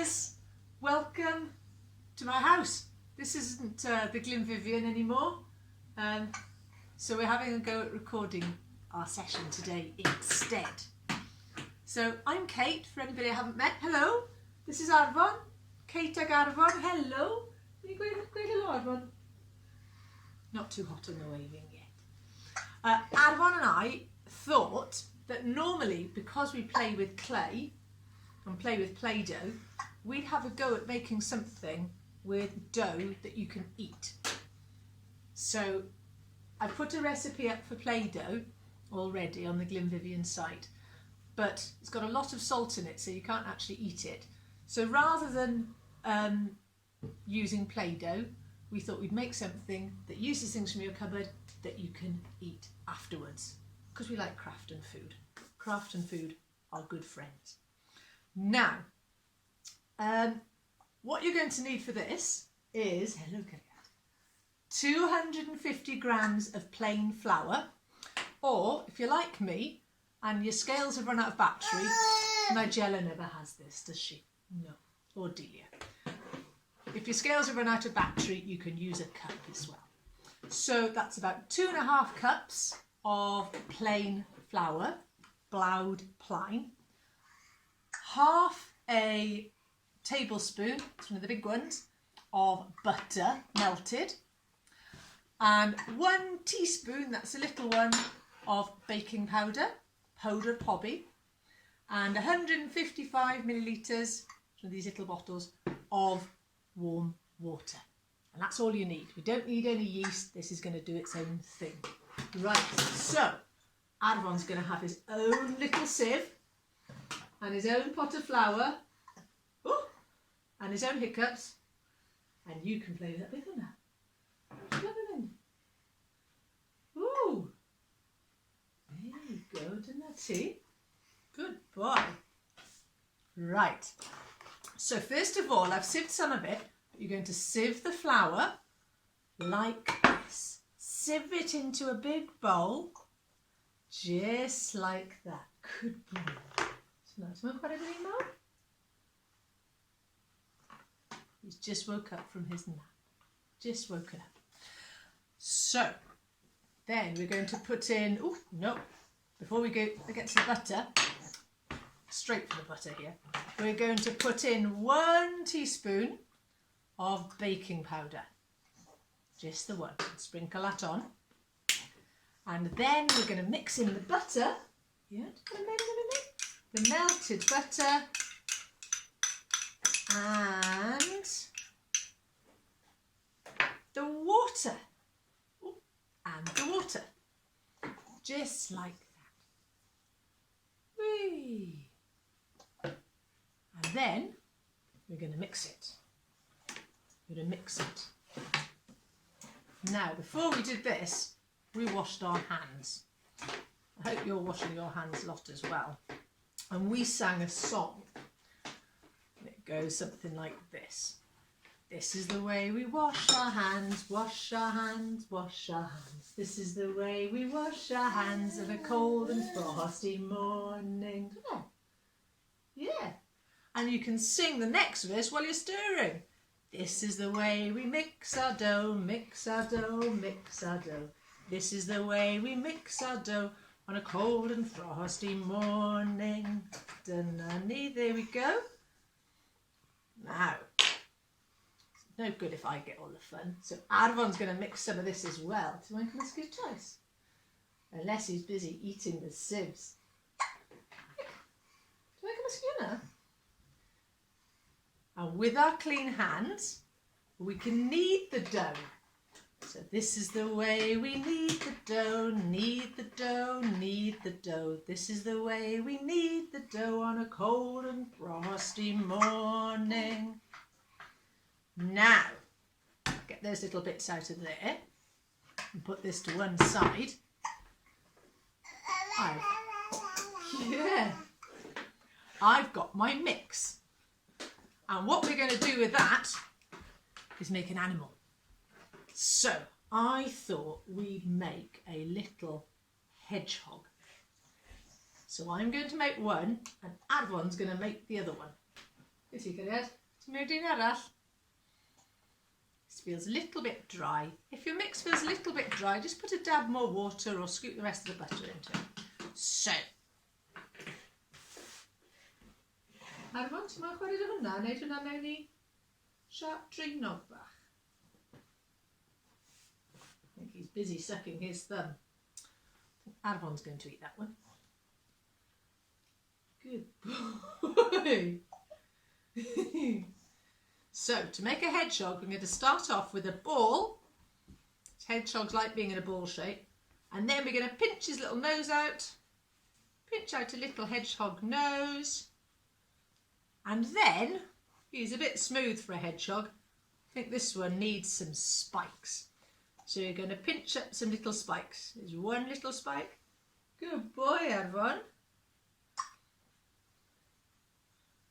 guys, welcome to my house. This isn't the Glyn Vivian anymore, so we're having a go at recording our session today instead. So I'm Kate, for anybody I haven't met. Hello, this is Arfon, Kate ag Arfon. Hello, can you go hello Arfon? Not too hot on the waving yet. Arfon and I thought that normally, because we play with clay and play with Play-Doh, we'd have a go at making something with dough that you can eat. So I put a recipe up for Play-Doh already on the Glyn Vivian site, but it's got a lot of salt in it, so you can't actually eat it. So rather than using Play-Doh, we thought we'd make something that uses things from your cupboard that you can eat afterwards, because we like craft and food. Craft and food are good friends. Now, what you're going to need for this is, hello Kate, 250 grams of plain flour, or if you're like me and your scales have run out of battery, Nigella never has this, does she? No, or Delia. If your scales have run out of battery, you can use a cup as well. So that's about 2.5 cups of plain flour, blowed plain, half a tablespoon, it's one of the big ones, of butter melted, and 1 teaspoon, that's a little one, of baking powder, powdered pobby, and 155 millilitres, one of these little bottles, of warm water. And that's all you need. We don't need any yeast. This is going to do its own thing. Right, so Arfon's going to have his own little sieve and his own pot of flour, and his own hiccups, and you can play with that bit of that. Plug it in. Ooh, there you go, didn't that see? Good boy. Right, so first of all, I've sieved some of it, but you're going to sieve the flour like this. Sieve it into a big bowl, just like that. Good boy. So now smoke about everything now. He's just woke up from his nap. Just woken up. So then we're going to put in, oh no, before we get to the butter, straight for the butter here, we're going to put in 1 teaspoon of baking powder. Just the one. Sprinkle that on. And then we're going to mix in the butter. Yeah, the melted butter and the water. Ooh, and the water. Just like that. Whee! And then we're going to mix it. We're going to mix it. Now, before we did this, we washed our hands. I hope you're washing your hands a lot as well. And we sang a song. And it goes something like this. This is the way we wash our hands, wash our hands, wash our hands. This is the way we wash our hands on a cold and frosty morning. Yeah. And you can sing the next verse while you're stirring. This is the way we mix our dough, mix our dough, mix our dough. This is the way we mix our dough on a cold and frosty morning. Dun-dun-dee, there we go. Now, it's no good if I get all the fun. So Arfon's going to mix some of this as well to make a good choice. Unless he's busy eating the sieves. To make a mosquito. And with our clean hands, we can knead the dough. So this is the way we knead the dough, knead the dough, knead the dough. This is the way we knead the dough on a cold and frosty morning. Now, get those little bits out of there and put this to one side. I've got my mix. And what we're going to do with that is make an animal. So I thought we'd make a little hedgehog. So I'm going to make one and Arfon's going to make the other one. Beth i Gariad? Ti'n mynd un arall? This feels a little bit dry. If your mix feels a little bit dry, just put a dab more water or scoop the rest of the butter into it. So. Arfon, ti'n mynd chwarae dy hwnna? Neud hwnna mewn i sharp dringnog bach. I think he's busy sucking his thumb. Arfon's going to eat that one. Good boy. So, to make a hedgehog, we're going to start off with a ball. Hedgehogs like being in a ball shape. And then we're going to pinch his little nose out. Pinch out a little hedgehog nose. And then, he's a bit smooth for a hedgehog. I think this one needs some spikes. So you're going to pinch up some little spikes. There's one little spike. Good boy, Arfon.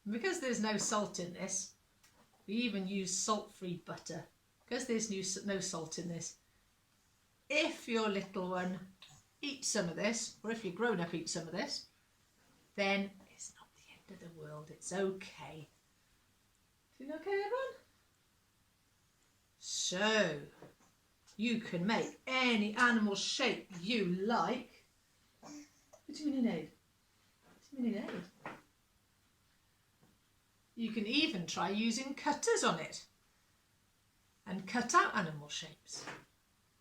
And because there's no salt in this, we even use salt-free butter. Because there's no salt in this, if your little one eats some of this, or if your grown-up eats some of this, then it's not the end of the world. It's okay. Feeling okay, everyone? So, you can make any animal shape you like. What do you mean in aid? What do you mean in aid? You can even try using cutters on it and cut out animal shapes.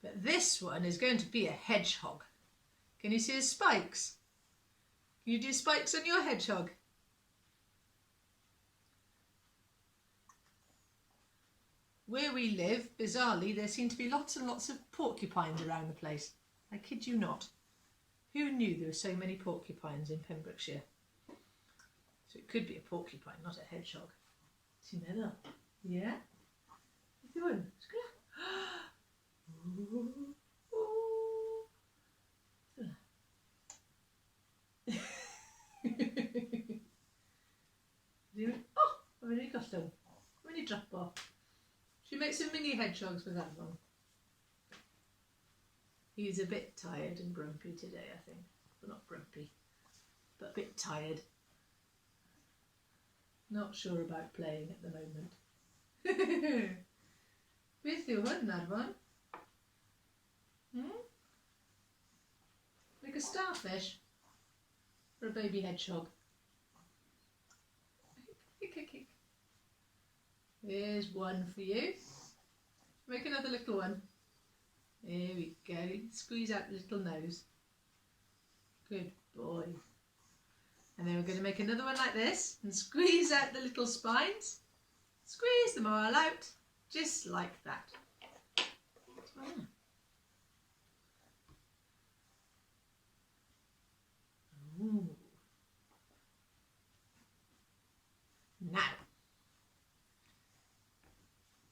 But this one is going to be a hedgehog. Can you see his spikes? Can you do spikes on your hedgehog? Where we live, bizarrely, there seem to be lots and lots of porcupines around the place. I kid you not. Who knew there were so many porcupines in Pembrokeshire? So it could be a porcupine, not a hedgehog. Ti'n meddwl? Yeah? Beth yw hwn? Oh, I'm going to gollwng. I'm going to drop off. Should we make some mini hedgehogs with that one? He's a bit tired and grumpy today, I think. Well, not grumpy, but a bit tired. Not sure about playing at the moment. Beth yw hwn, Arfon? Like a starfish? Or a baby hedgehog? Here's one for you. Make another little one. There we go. Squeeze out the little nose. Good boy. And then we're going to make another one like this and squeeze out the little spines. Squeeze them all out, just like that. Ooh. Now,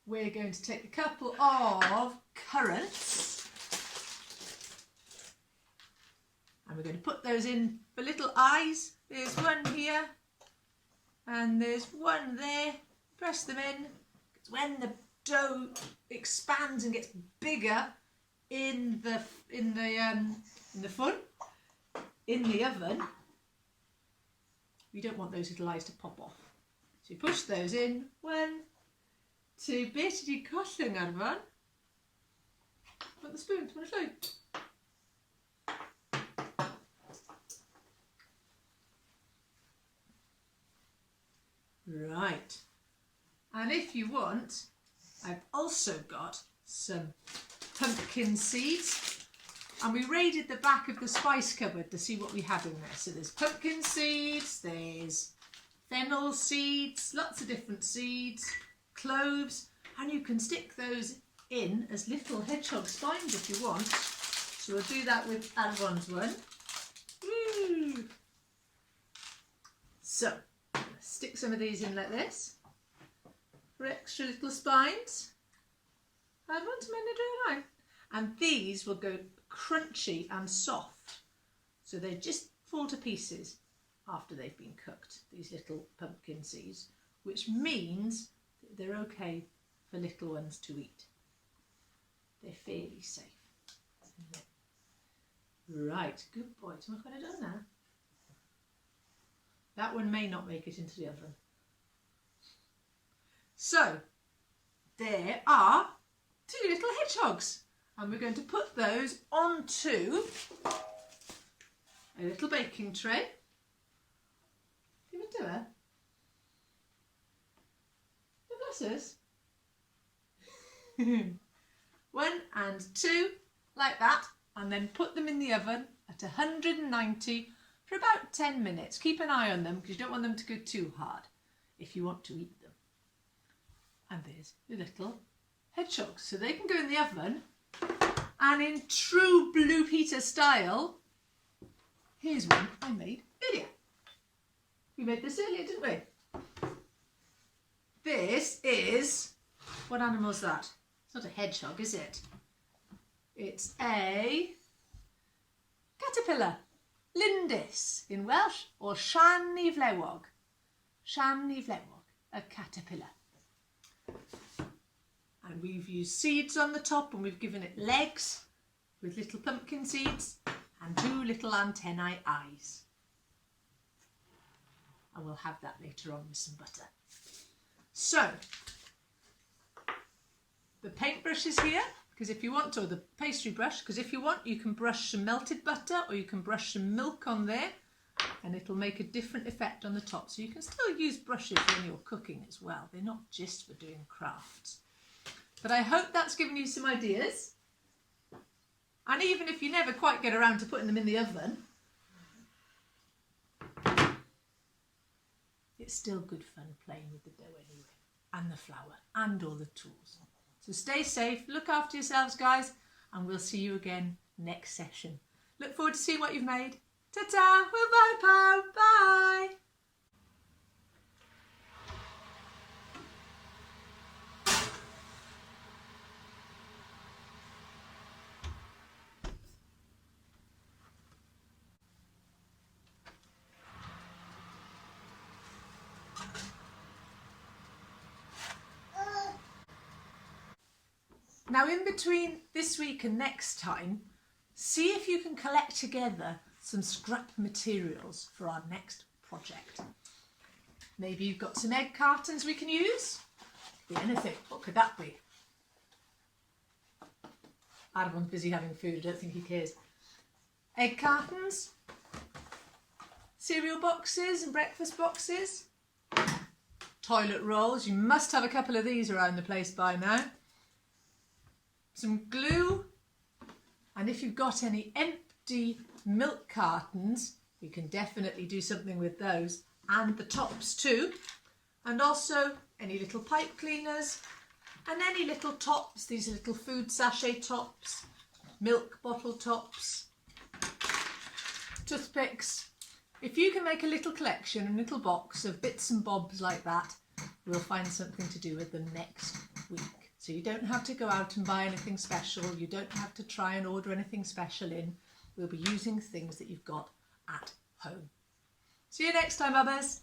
we're going to take a couple of currants and we're going to put those in for little eyes. There's one here and there's one there. Press them in. It's when the dough expands and gets bigger in the oven, we don't want those little eyes to pop off. So you push those in. 1, 2, beth ydi gollwng, Arfon? Want the spoon? Want to show? Right. And if you want, I've also got some pumpkin seeds. And we raided the back of the spice cupboard to see what we had in there. So there's pumpkin seeds, there's fennel seeds, lots of different seeds, cloves, and you can stick those in as little hedgehog spines if you want. So we'll do that with Arfon's one. Woo! So, stick some of these in like this for extra little spines. Arfon's going to do it right. And these will go crunchy and soft, so they just fall to pieces after they've been cooked, these little pumpkin seeds, which means that they're okay for little ones to eat. They're fairly safe. Right, good boy. So what have I done now? That one may not make it into the oven, So there are 2 little hedgehogs, and we're going to put those onto a little baking tray. Give it to her. Bless us. 1 and 2, like that, and then put them in the oven at 190 for about 10 minutes. Keep an eye on them because you don't want them to go too hard if you want to eat them. And there's the little hedgehogs. So they can go in the oven, and in true Blue Peter style, here's one I made earlier. We made this earlier, didn't we? This is, what animal is that? It's not a hedgehog, is it? It's a caterpillar. Lindis in Welsh, or Llan y Flewog. Llan y Flewog, a caterpillar. And we've used seeds on the top, and we've given it legs with little pumpkin seeds and 2 little antennae eyes. And we'll have that later on with some butter. So, the paintbrush is here, because if you want to, or the pastry brush, because if you want, you can brush some melted butter or you can brush some milk on there, and it'll make a different effect on the top. So you can still use brushes when you're cooking as well. They're not just for doing crafts. But I hope that's given you some ideas. And even if you never quite get around to putting them in the oven, it's still good fun playing with the dough anyway, and the flour, and all the tools. So stay safe, look after yourselves, guys, and we'll see you again next session. Look forward to seeing what you've made. Ta-ta, bye, Pow, bye. Now, in between this week and next time, see if you can collect together some scrap materials for our next project. Maybe you've got some egg cartons we can use. Could be anything. What could that be? Arwel's busy having food. I don't think he cares. Egg cartons, cereal boxes and breakfast boxes, toilet rolls. You must have a couple of these around the place by now. Some glue, and if you've got any empty milk cartons, you can definitely do something with those, and the tops too, and also any little pipe cleaners and any little tops. These are little food sachet tops, milk bottle tops, toothpicks. If you can make a little collection, a little box of bits and bobs like that, we'll find something to do with them next week. So you don't have to go out and buy anything special. You don't have to try and order anything special in. We'll be using things that you've got at home. See you next time, Bubbers.